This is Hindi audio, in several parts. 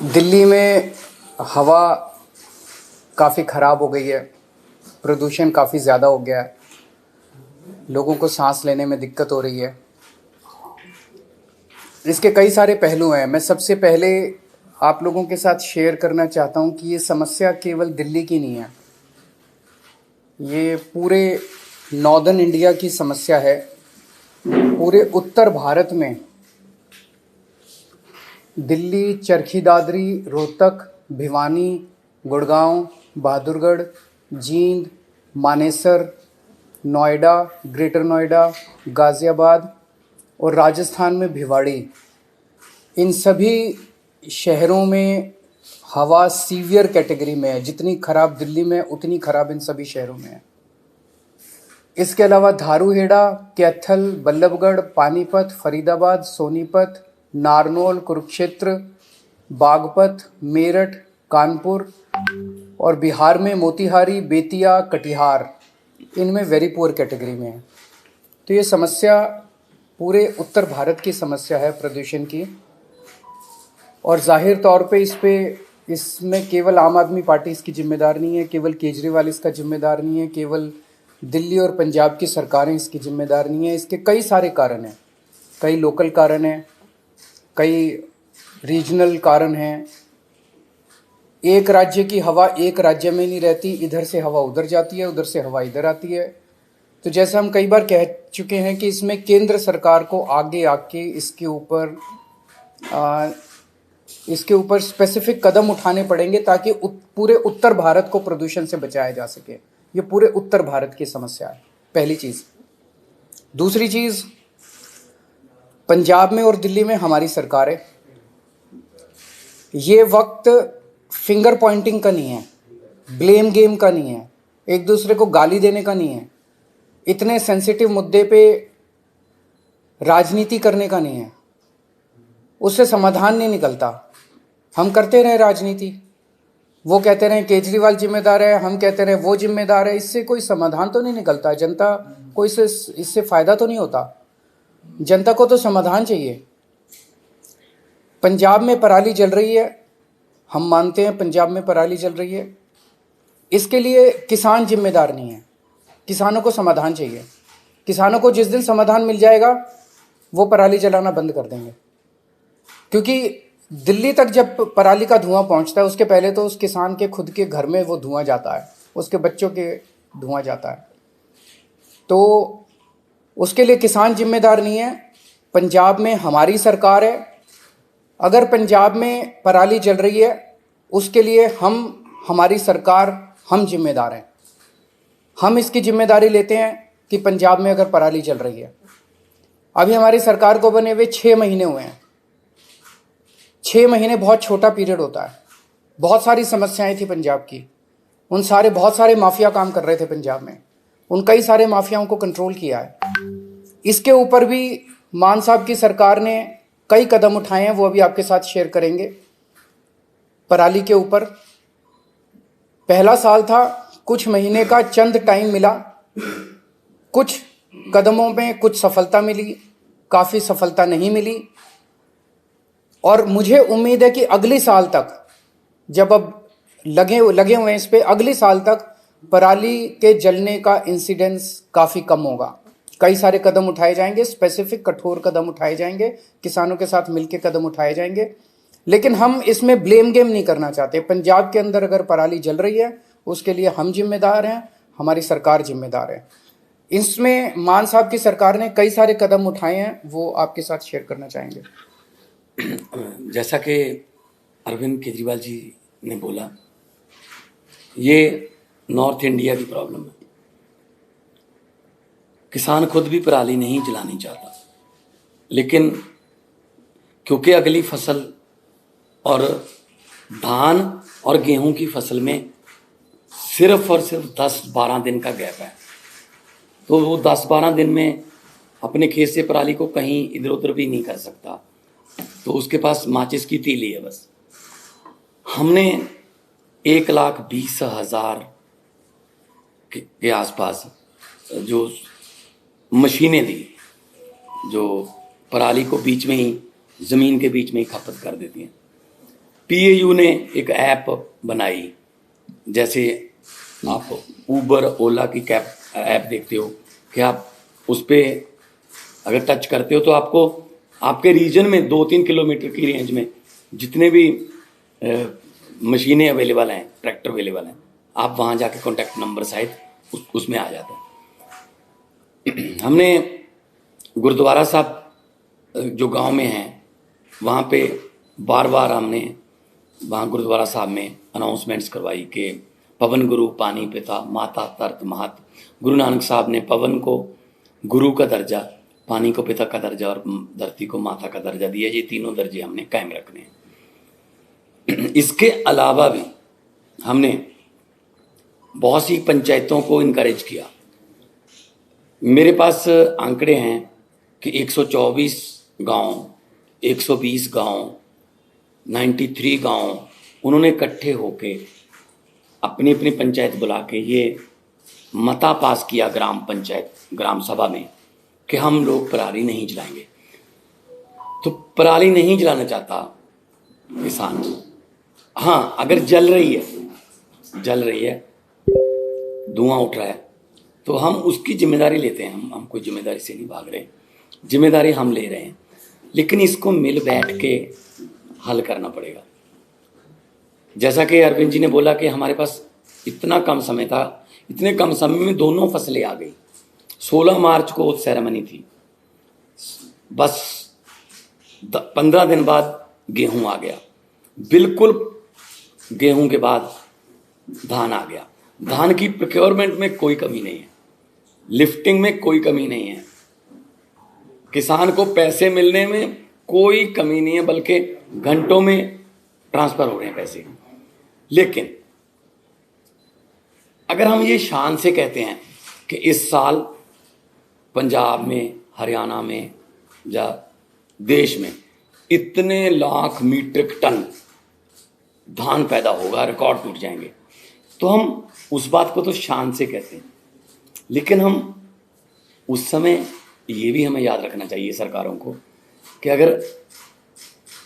दिल्ली में हवा काफ़ी ख़राब हो गई है। प्रदूषण काफ़ी ज़्यादा हो गया है। लोगों को सांस लेने में दिक्कत हो रही है। इसके कई सारे पहलू हैं। मैं सबसे पहले आप लोगों के साथ शेयर करना चाहता हूं कि ये समस्या केवल दिल्ली की नहीं है, ये पूरे नॉर्दर्न इंडिया की समस्या है। पूरे उत्तर भारत में दिल्ली, चरखी दादरी, रोहतक, भिवानी, गुड़गांव, बहादुरगढ़, जींद, मानेसर, नोएडा, ग्रेटर नोएडा, गाज़ियाबाद और राजस्थान में भिवाड़ी, इन सभी शहरों में हवा सीवियर कैटेगरी में है। जितनी खराब दिल्ली में उतनी खराब इन सभी शहरों में है। इसके अलावा धारूहेड़ा, कैथल, बल्लभगढ़, पानीपत, फरीदाबाद, सोनीपत, नारनौल, कुरुक्षेत्र, बागपत, मेरठ, कानपुर और बिहार में मोतिहारी, बेतिया, कटिहार, इनमें वेरी पुअर कैटेगरी में है। तो ये समस्या पूरे उत्तर भारत की समस्या है प्रदूषण की। और जाहिर तौर पे इसमें केवल आम आदमी पार्टी इसकी जिम्मेदार नहीं है, केवल केजरीवाल इसका जिम्मेदार नहीं है, केवल दिल्ली और पंजाब की सरकारें इसकी जिम्मेदार नहीं है। इसके कई सारे कारण हैं, कई लोकल कारण हैं, कई रीजनल कारण हैं। एक राज्य की हवा एक राज्य में नहीं रहती, इधर से हवा उधर जाती है, उधर से हवा इधर आती है। तो जैसे हम कई बार कह चुके हैं कि इसमें केंद्र सरकार को आगे आके इसके ऊपर स्पेसिफिक कदम उठाने पड़ेंगे ताकि पूरे उत्तर भारत को प्रदूषण से बचाया जा सके। ये पूरे उत्तर भारत की समस्या है, पहली चीज़। दूसरी चीज़, पंजाब में और दिल्ली में हमारी सरकार है। ये वक्त फिंगर पॉइंटिंग का नहीं है, ब्लेम गेम का नहीं है, एक दूसरे को गाली देने का नहीं है, इतने सेंसिटिव मुद्दे पे राजनीति करने का नहीं है। उससे समाधान नहीं निकलता। हम करते रहे राजनीति, वो कहते रहे केजरीवाल जिम्मेदार है, हम कहते रहे वो जिम्मेदार है, इससे कोई समाधान तो नहीं निकलता। जनता को इससे फायदा तो नहीं होता। जनता को तो समाधान चाहिए। पंजाब में पराली जल रही है, हम मानते हैं पंजाब में पराली जल रही है। इसके लिए किसान जिम्मेदार नहीं है, किसानों को समाधान चाहिए। किसानों को जिस दिन समाधान मिल जाएगा वो पराली जलाना बंद कर देंगे। क्योंकि दिल्ली तक जब पराली का धुआं पहुंचता है, उसके पहले तो उस किसान के खुद के घर में वो धुआं जाता है, उसके बच्चों के धुआं जाता है। तो उसके लिए किसान जिम्मेदार नहीं है। पंजाब में हमारी सरकार है। अगर पंजाब में पराली जल रही है उसके लिए हमारी सरकार, हम जिम्मेदार हैं। हम इसकी जिम्मेदारी लेते हैं कि पंजाब में अगर पराली जल रही है। अभी हमारी सरकार को बने हुए 6 महीने हुए हैं। 6 महीने बहुत छोटा पीरियड होता है। बहुत सारी समस्याएं थी पंजाब की। बहुत सारे माफिया काम कर रहे थे पंजाब में। उन कई सारे माफियाओं को कंट्रोल किया है। इसके ऊपर भी मान साहब की सरकार ने कई कदम उठाए हैं, वो अभी आपके साथ शेयर करेंगे। पराली के ऊपर पहला साल था, कुछ महीने का चंद टाइम मिला, कुछ कदमों में कुछ सफलता मिली, काफ़ी सफलता नहीं मिली। और मुझे उम्मीद है कि अगले साल तक, जब अब लगे हुए हैं इस पे, अगले साल तक पराली के जलने का इंसिडेंस काफ़ी कम होगा। कई सारे कदम उठाए जाएंगे, स्पेसिफिक कठोर कदम उठाए जाएंगे, किसानों के साथ मिलकर कदम उठाए जाएंगे। लेकिन हम इसमें ब्लेम गेम नहीं करना चाहते। पंजाब के अंदर अगर पराली जल रही है उसके लिए हम जिम्मेदार हैं, हमारी सरकार जिम्मेदार है। इसमें मान साहब की सरकार ने कई सारे कदम उठाए हैं, वो आपके साथ शेयर करना चाहेंगे। जैसा कि अरविंद केजरीवाल जी ने बोला, ये नॉर्थ इंडिया की प्रॉब्लम है। किसान खुद भी पराली नहीं जलानी चाहता, लेकिन क्योंकि अगली फसल और धान और गेहूं की फसल में सिर्फ और सिर्फ 10-12 दिन का गैप है, तो वो 10-12 दिन में अपने खेत से पराली को कहीं इधर उधर भी नहीं कर सकता। तो उसके पास माचिस की तीली है बस। हमने 1,20,000 के आसपास जो मशीनें दी, जो पराली को बीच में ही, ज़मीन के बीच में ही खपत कर देती हैं। पीएयू ने एक ऐप बनाई, जैसे आप उबर ओला की कैब ऐप देखते हो कि आप उस पर अगर टच करते हो तो आपको आपके रीजन में 2-3 किलोमीटर की रेंज में जितने भी मशीनें अवेलेबल हैं, ट्रैक्टर अवेलेबल हैं, आप वहाँ जाके कॉन्टैक्ट नंबर सहित उसमें आ जाते हैं। हमने गुरुद्वारा साहब जो गांव में हैं वहाँ पे बार बार हमने वहाँ गुरुद्वारा साहब में अनाउंसमेंट्स करवाई कि पवन गुरु पानी पिता माता तरत महत। गुरु नानक साहब ने पवन को गुरु का दर्जा, पानी को पिता का दर्जा और धरती को माता का दर्जा दिया। ये तीनों दर्जे हमने कायम रखने हैं। इसके अलावा भी हमने बहुत सी पंचायतों को इनकरेज किया। मेरे पास आंकड़े हैं कि 124 गांव, 120 गांव, 93 गांव उन्होंने इकट्ठे होके अपनी अपनी पंचायत बुला के ये मता पास किया ग्राम पंचायत ग्राम सभा में कि हम लोग पराली नहीं जलाएंगे। तो पराली नहीं जलाना चाहता किसान, हाँ अगर जल रही है, धुआं उठ रहा है, तो हम उसकी जिम्मेदारी लेते हैं। हम कोई जिम्मेदारी से नहीं भाग रहे, जिम्मेदारी हम ले रहे हैं, लेकिन इसको मिल बैठ के हल करना पड़ेगा। जैसा कि अरविंद जी ने बोला कि हमारे पास इतना कम समय था, इतने कम समय में दोनों फसलें आ गई। 16 मार्च को सेरेमनी थी, बस 15 दिन बाद गेहूं आ गया, बिल्कुल गेहूं के बाद धान आ गया। धान की प्रोक्योरमेंट में कोई कमी नहीं है, लिफ्टिंग में कोई कमी नहीं है, किसान को पैसे मिलने में कोई कमी नहीं है, बल्कि घंटों में ट्रांसफर हो रहे हैं पैसे। लेकिन अगर हम ये शान से कहते हैं कि इस साल पंजाब में, हरियाणा में या देश में इतने लाख मीट्रिक टन धान पैदा होगा, रिकॉर्ड टूट जाएंगे, तो हम उस बात को तो शान से कहते हैं। लेकिन हम उस समय ये भी हमें याद रखना चाहिए सरकारों को कि अगर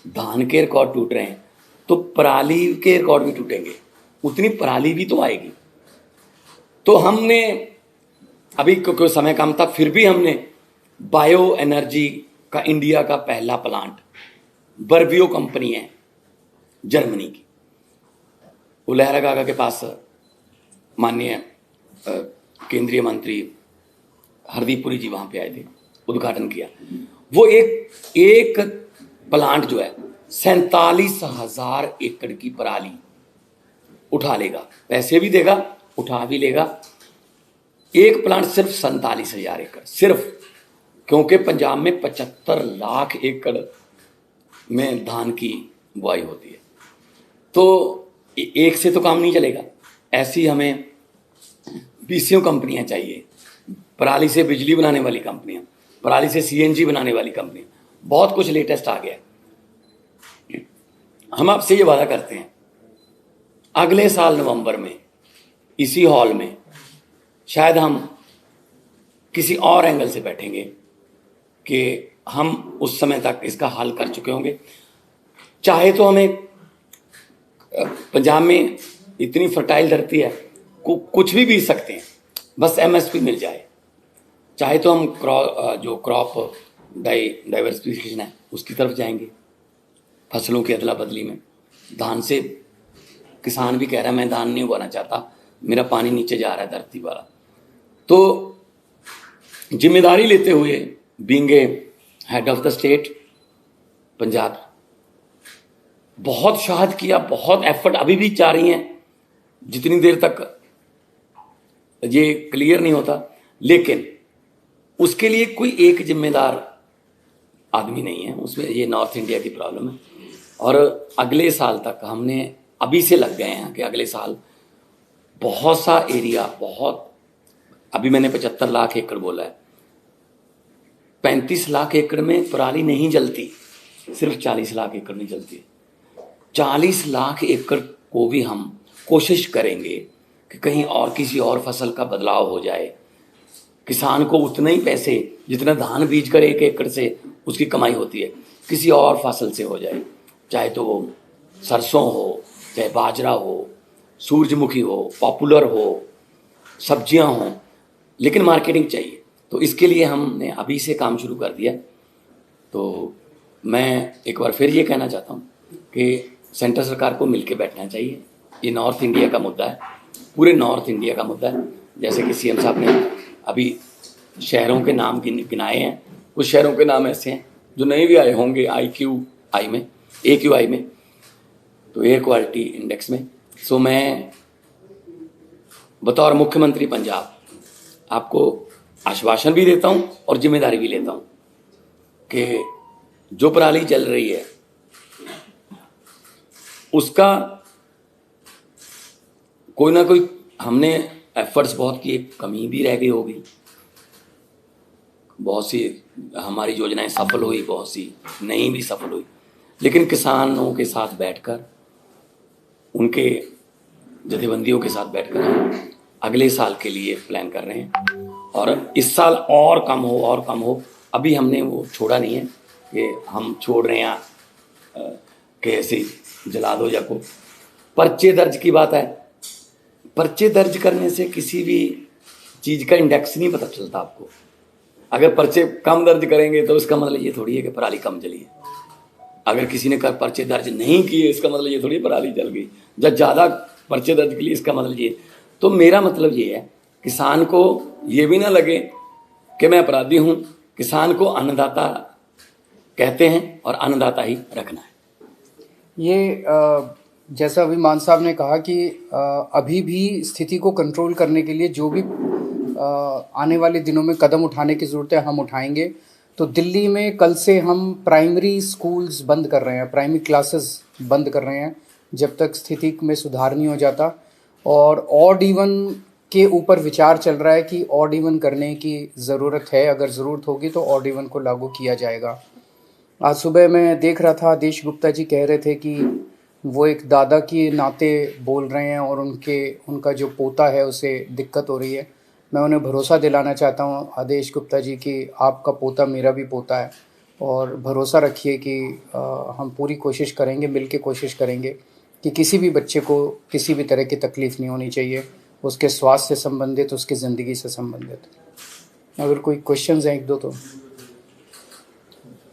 धान के रिकॉर्ड टूट रहे हैं तो पराली के रिकॉर्ड भी टूटेंगे, उतनी पराली भी तो आएगी। तो हमने अभी क्योंकि समय कम था, फिर भी हमने बायो एनर्जी का इंडिया का पहला प्लांट, बर्बियो कंपनी है जर्मनी की, वो लहरा गागा के पास माननीय केंद्रीय मंत्री हरदीप पुरी जी वहाँ पे आए थे, उद्घाटन किया। वो एक प्लांट जो है 47,000 एकड़ की पराली उठा लेगा, पैसे भी देगा, उठा भी लेगा। एक प्लांट सिर्फ 47,000 एकड़, सिर्फ क्योंकि पंजाब में 75 लाख एकड़ में धान की बुआई होती है। तो एक से तो काम नहीं चलेगा, ऐसी हमें 20 कंपनियां चाहिए, पराली से बिजली बनाने वाली कंपनियां, पराली से सीएनजी बनाने वाली कंपनियां, बहुत कुछ लेटेस्ट आ गया। हम आपसे ये वादा करते हैं अगले साल नवंबर में इसी हॉल में शायद हम किसी और एंगल से बैठेंगे कि हम उस समय तक इसका हल कर चुके होंगे। चाहे तो हमें पंजाब में इतनी फर्टाइल धरती है, कुछ भी बीज सकते हैं, बस एमएसपी मिल जाए। चाहे तो हम जो क्रॉप डाइवर्सिफिकेशन है उसकी तरफ जाएंगे, फसलों की अदला बदली में। धान से किसान भी कह रहा है मैं धान नहीं उगाना चाहता, मेरा पानी नीचे जा रहा है धरती वाला। तो जिम्मेदारी लेते हुए being a head of the state Punjab, बहुत शहाद किया, बहुत एफर्ट अभी भी जा रही हैं, जितनी देर तक ये क्लियर नहीं होता। लेकिन उसके लिए कोई एक जिम्मेदार आदमी नहीं है, उसमें ये नॉर्थ इंडिया की प्रॉब्लम है। और अगले साल तक हमने अभी से लग गए हैं कि अगले साल बहुत सा एरिया, बहुत, अभी मैंने 75 लाख एकड़ बोला है, 35 लाख एकड़ में पराली नहीं जलती, सिर्फ 40 लाख एकड़ में जलती है। 40 लाख एकड़ को भी हम कोशिश करेंगे कि कहीं और किसी और फसल का बदलाव हो जाए, किसान को उतना ही पैसे जितना धान बीज कर 1 एकड़ से उसकी कमाई होती है किसी और फसल से हो जाए, चाहे तो वो सरसों हो, चाहे बाजरा हो, सूरजमुखी हो, पॉपुलर हो, सब्जियां हों, लेकिन मार्केटिंग चाहिए। तो इसके लिए हमने अभी से काम शुरू कर दिया। तो मैं एक बार फिर ये कहना चाहता हूँ कि सेंट्रल सरकार को मिलकर बैठना चाहिए। ये नॉर्थ इंडिया का मुद्दा है, पूरे नॉर्थ इंडिया का मुद्दा है। जैसे कि सीएम साहब ने अभी शहरों के नाम गिनाए हैं, कुछ शहरों के नाम ऐसे हैं जो नहीं भी आए होंगे AQI में, तो एयर क्वालिटी इंडेक्स में। सो मैं बतौर मुख्यमंत्री पंजाब आपको आश्वासन भी देता हूं और जिम्मेदारी भी लेता हूं कि जो पराली जल रही है उसका कोई ना कोई हमने एफर्ट्स बहुत किए, कमी भी रह गई होगी, बहुत सी हमारी योजनाएं सफल हुई, बहुत सी नहीं भी सफल हुई, लेकिन किसानों के साथ बैठकर, उनके जथेबंदियों के साथ बैठकर हम अगले साल के लिए प्लान कर रहे हैं। और इस साल और कम हो, अभी हमने वो छोड़ा नहीं है कि हम छोड़ रहे हैं कि ऐसे जला दो या को। पर्चे दर्ज की बात है, पर्चे दर्ज करने से किसी भी चीज़ का इंडेक्स नहीं पता चलता आपको। अगर पर्चे कम दर्ज करेंगे तो इसका मतलब ये थोड़ी है कि पराली कम जली है। अगर किसी ने पर्चे दर्ज नहीं किए इसका मतलब ये थोड़ी पराली जल गई। जब ज़्यादा पर्चे दर्ज के लिए इसका मतलब ये। तो मेरा मतलब ये है, किसान को ये भी ना लगे कि मैं अपराधी हूँ। किसान को अन्नदाता कहते हैं और अन्नदाता ही रखना है। ये जैसा अभी मान साहब ने कहा कि अभी भी स्थिति को कंट्रोल करने के लिए जो भी आने वाले दिनों में कदम उठाने की ज़रूरत है हम उठाएंगे। तो दिल्ली में कल से हम प्राइमरी स्कूल्स बंद कर रहे हैं, प्राइमरी क्लासेस बंद कर रहे हैं जब तक स्थिति में सुधार नहीं हो जाता। और ऑड इवन के ऊपर विचार चल रहा है कि ऑड इवन करने की ज़रूरत है, अगर ज़रूरत होगी तो ऑड इवन को लागू किया जाएगा। आज सुबह मैं देख रहा था, आदेश गुप्ता जी कह रहे थे कि वो एक दादा के नाते बोल रहे हैं और उनका जो पोता है उसे दिक्कत हो रही है। मैं उन्हें भरोसा दिलाना चाहता हूं आदेश गुप्ता जी कि आपका पोता मेरा भी पोता है, और भरोसा रखिए कि हम पूरी कोशिश करेंगे, मिल के कोशिश करेंगे कि किसी भी बच्चे को किसी भी तरह की तकलीफ़ नहीं होनी चाहिए, उसके स्वास्थ्य से संबंधित, उसकी ज़िंदगी से संबंधित। अगर कोई क्वेश्चंस हैं एक दो तो।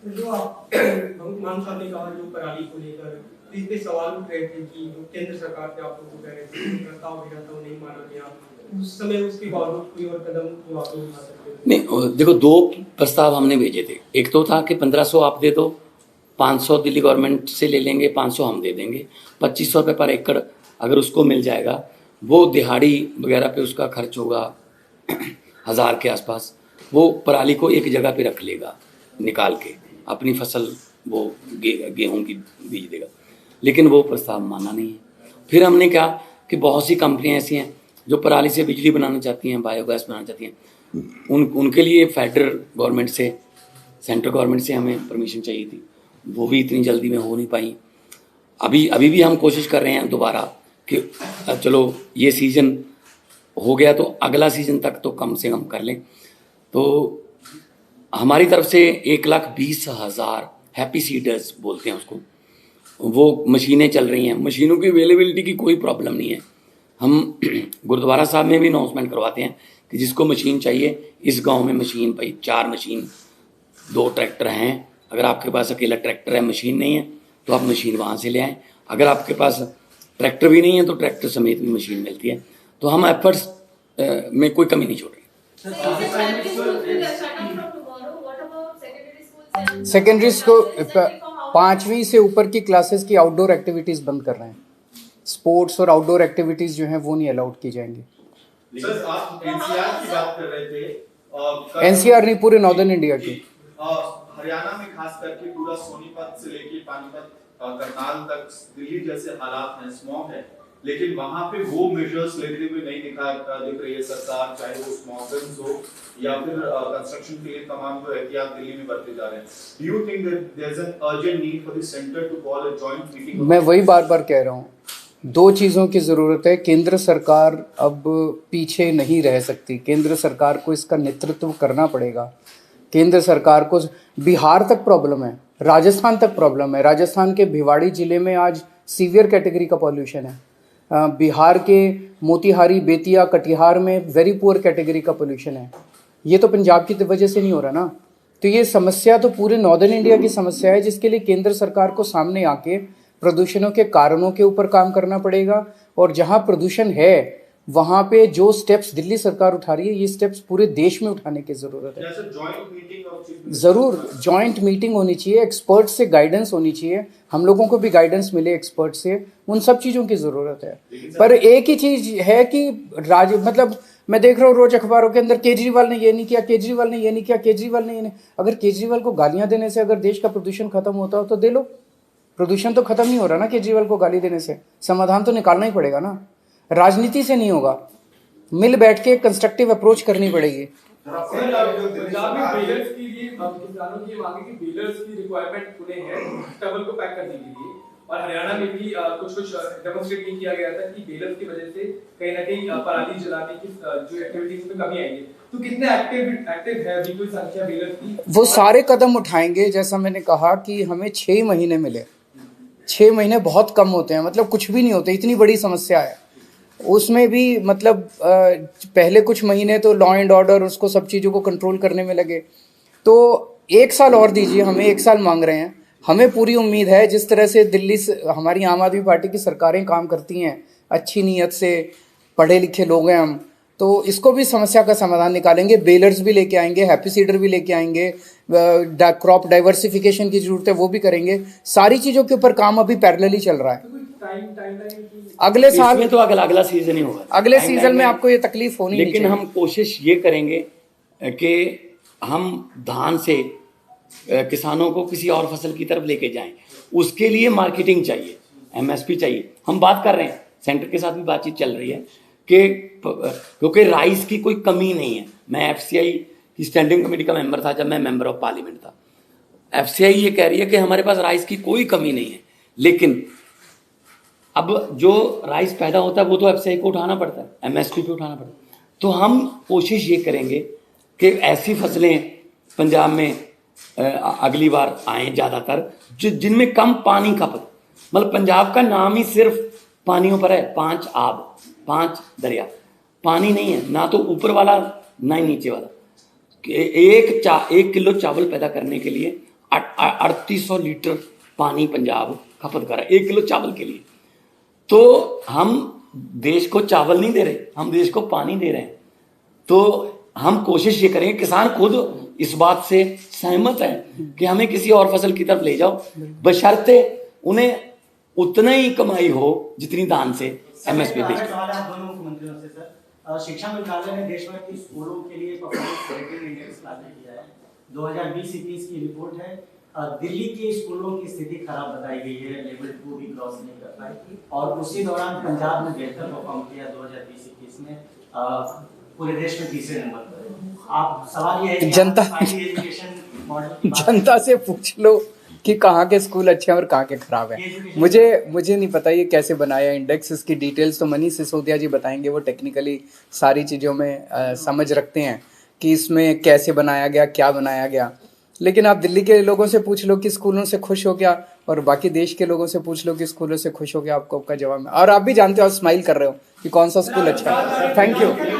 जो आप मान साहब ने कहा जो पराली को लेकर इस पे सवाल उठ रहे थे कि जो केंद्र सरकार से आप लोगों को कह रहे थे कि प्रस्ताव भेजा था वो नहीं माना गया, उस समय उसके बावजूद कोई और कदम जो आप लोग उठा सकते थे? नहीं, देखो, दो प्रस्ताव हमने भेजे थे। एक तो था कि 1500 आप दे दो, 500 दिल्ली गवर्नमेंट से ले लेंगे, 500 हम दे देंगे, 2500 रुपये पर एकड़ अगर उसको मिल जाएगा, वो दिहाड़ी वगैरह पे उसका खर्च होगा 1000 के आसपास, वो पराली को एक जगह पे रख लेगा, निकाल के अपनी फसल वो गेहूं की बीज देगा। लेकिन वो प्रस्ताव माना नहीं है। फिर हमने कहा कि बहुत सी कंपनियां ऐसी हैं जो पराली से बिजली बनाना चाहती हैं, बायोगैस बनाना चाहती हैं, उनके लिए फेडरल गवर्नमेंट से, सेंट्रल गवर्नमेंट से हमें परमिशन चाहिए थी, वो भी इतनी जल्दी में हो नहीं पाई। अभी भी हम कोशिश कर रहे हैं दोबारा कि चलो ये सीज़न हो गया तो अगला सीज़न तक तो कम से कम कर लें। तो हमारी तरफ से 1,20,000 हैप्पी सीडर्स बोलते हैं उसको, वो मशीनें चल रही हैं। मशीनों की अवेलेबिलिटी की कोई प्रॉब्लम नहीं है। हम गुरुद्वारा साहब में भी अनाउंसमेंट करवाते हैं कि जिसको मशीन चाहिए, इस गांव में मशीन, भाई 4 मशीन, 2 ट्रैक्टर हैं। अगर आपके पास अकेला ट्रैक्टर है, मशीन नहीं है, तो आप मशीन वहाँ से ले आएँ। अगर आपके पास ट्रैक्टर भी नहीं है तो ट्रैक्टर समेत भी मशीन मिलती है। तो हम एफर्ट्स में कोई कमी नहीं छोड़ रहे। सेकेंडरी स्कूल 5वीं से ऊपर की क्लासेस की आउटडोर एक्टिविटीज़ बंद कर रहे हैं। स्पोर्ट्स और आउटडोर एक्टिविटीज़ जो हैं वो नहीं अलाउड की जाएंगी। सर, आप एनसीआर की बात कर रहे थे। एनसीआर नहीं, पूरे नॉर्दर्न इंडिया की। हरियाणा में खास करके पूरा सोनीपत से लेके पानीपत, करनाल तक दिल्ली जैसे हालात हैं, स्मॉग है, लेकिन वहां पे वो मेजर्स लेते हुए नहीं दिख रही है सरकार, चाहे वो स्मॉग गन्स हो या फिर कंस्ट्रक्शन के लिए तमाम जो एहतियात दिल्ली में बरते जा रहे हैं। Do you think that there is an urgent need for the centre to call a joint meeting? मैं वही बार कह रहा हूँ, 2 चीज़ों की ज़रूरत है। केंद्र सरकार अब पीछे नहीं रह सकती, केंद्र सरकार को इसका नेतृत्व करना पड़ेगा। केंद्र सरकार को बिहार तक प्रॉब्लम है, राजस्थान तक प्रॉब्लम है। राजस्थान के भिवाड़ी ज़िले में आज सीवियर कैटेगरी का पॉल्यूशन है। बिहार के मोतिहारी, बेतिया, कटिहार में वेरी पुअर कैटेगरी का पोल्यूशन है। ये तो पंजाब की वजह से नहीं हो रहा ना। तो ये समस्या तो पूरे नॉर्दर्न इंडिया की समस्या है, जिसके लिए केंद्र सरकार को सामने आके प्रदूषणों के कारणों के ऊपर काम करना पड़ेगा। और जहाँ प्रदूषण है वहाँ पे जो स्टेप्स दिल्ली सरकार उठा रही है, ये स्टेप्स पूरे देश में उठाने की ज़रूरत है। ज़रूर जॉइंट मीटिंग होनी चाहिए, एक्सपर्ट से गाइडेंस होनी चाहिए, हम लोगों को भी गाइडेंस मिले एक्सपर्ट से, उन सब चीज़ों की ज़रूरत है। पर एक ही चीज़ है कि मतलब मैं देख रहा हूँ रोज अखबारों के अंदर केजरीवाल ने ये नहीं किया, केजरीवाल ने ये नहीं किया, केजरीवाल ने ये नहीं। अगर केजरीवाल को गालियाँ देने से अगर देश का प्रदूषण खत्म होता हो तो दे लो। प्रदूषण तो खत्म नहीं हो रहा ना केजरीवाल को गाली देने से, समाधान तो निकालना ही पड़ेगा ना। राजनीति से नहीं होगा, मिल बैठ के कंस्ट्रक्टिव अप्रोच करनी पड़ेगी। पंजाब में बेलर्स के लिए किसानों की मांग है कि बेलर्स की रिक्वायरमेंट उन्हें है स्टबल को पैक करने के लिए, और हरियाणा में भी कुछ डेमोन्स्ट्रेट किया गया था कि बेलर्स की वजह से कहीं ना कहीं पराली जलाने की जो एक्टिविटीज में कमी आएगी। तो कितने एक्टिव है अभी कोई संख्या बेलर्स की? वो सारे कदम उठाएंगे। जैसा मैंने कहा कि हमें 6 महीने मिले, 6 महीने बहुत कम होते हैं, मतलब कुछ भी नहीं होते, इतनी बड़ी समस्या है। उसमें भी मतलब पहले कुछ महीने तो लॉ एंड ऑर्डर उसको सब चीज़ों को कंट्रोल करने में लगे। तो 1 साल और दीजिए, हमें 1 साल मांग रहे हैं। हमें पूरी उम्मीद है जिस तरह से दिल्ली से हमारी आम आदमी पार्टी की सरकारें काम करती हैं, अच्छी नीयत से, पढ़े लिखे लोग हैं हम, तो इसको भी समस्या का समाधान निकालेंगे। बेलर्स भी लेके आएंगे, हैप्पी सीडर भी लेके आएंगे, क्रॉप डाइवर्सिफिकेशन की जरूरत है वो भी करेंगे। सारी चीज़ों के ऊपर काम अभी पैरेलली चल रहा है। अगले साल में तो अगला सीजन ही होगा, अगले सीजन में आपको ये तकलीफ होनी, लेकिन हम कोशिश ये करेंगे कि हम धान से किसानों को किसी और फसल की तरफ लेके जाएं। उसके लिए मार्केटिंग चाहिए, एमएसपी चाहिए। हम बात कर रहे हैं, सेंटर के साथ भी बातचीत चल रही है कि क्योंकि राइस की कोई कमी नहीं है। मैं एफसीआई की स्टैंडिंग कमेटी का मेंबर था जब मैं मेंबर ऑफ पार्लियामेंट था। एफसीआई ये कह रही है कि हमारे पास राइस की कोई कमी नहीं है, लेकिन अब जो राइस पैदा होता है वो तो एफसीआई को उठाना पड़ता है, एमएसपी पे उठाना पड़ता है। तो हम कोशिश ये करेंगे कि ऐसी फसलें पंजाब में अगली बार आए ज़्यादातर जिनमें कम पानी खपत। मतलब पंजाब का नाम ही सिर्फ पानियों पर है, 5 आब, 5 दरिया, पानी नहीं है, ना तो ऊपर वाला ना ही नीचे वाला। 1 किलो चावल पैदा करने के लिए 3800 लीटर पानी पंजाब खपत कर रहा है 1 किलो चावल के लिए। तो हम देश को चावल नहीं दे रहे, हम देश को पानी दे रहे हैं। तो हम कोशिश ये करेंगे, किसान खुद इस बात से सहमत है कि हमें किसी और फसल की तरफ ले जाओ, बशर्ते उन्हें उतना ही कमाई हो जितनी धान से एमएसपी बेच। दोनों मुख्यमंत्रियों से सर, शिक्षा मंत्रालय ने देश भर की स्कूलों के लिए परफॉर्मेंस रेटिंग इंडेक्स लागू किया है। 2020-21 की रिपोर्ट है। दिल्ली के स्कूलों की स्थिति खराब बताई गई है, लेवल 2 भी क्रॉस नहीं कर पाई, और उसी दौरान पंजाब ने बेहतर परफॉर्म किया 2020-21 में, पूरे देश में 3रे नंबर पर। आप सवाल ये है जनता से पूछ लो कि कहाँ के स्कूल अच्छे हैं और कहाँ के खराब हैं। मुझे नहीं पता ये कैसे बनाया इंडेक्स, इसकी डिटेल्स तो मनीष सिसोदिया जी बताएंगे। वो टेक्निकली सारी चीज़ों में समझ रखते हैं कि इसमें कैसे बनाया गया, क्या बनाया गया। लेकिन आप दिल्ली के लोगों से पूछ लो कि स्कूलों से खुश हो क्या, और बाकी देश के लोगों से पूछ लो कि स्कूलों से खुश हो क्या, आपको आपका जवाब है। और आप भी जानते हो, आप स्माइल कर रहे हो कि कौन सा स्कूल अच्छा है। Thank you.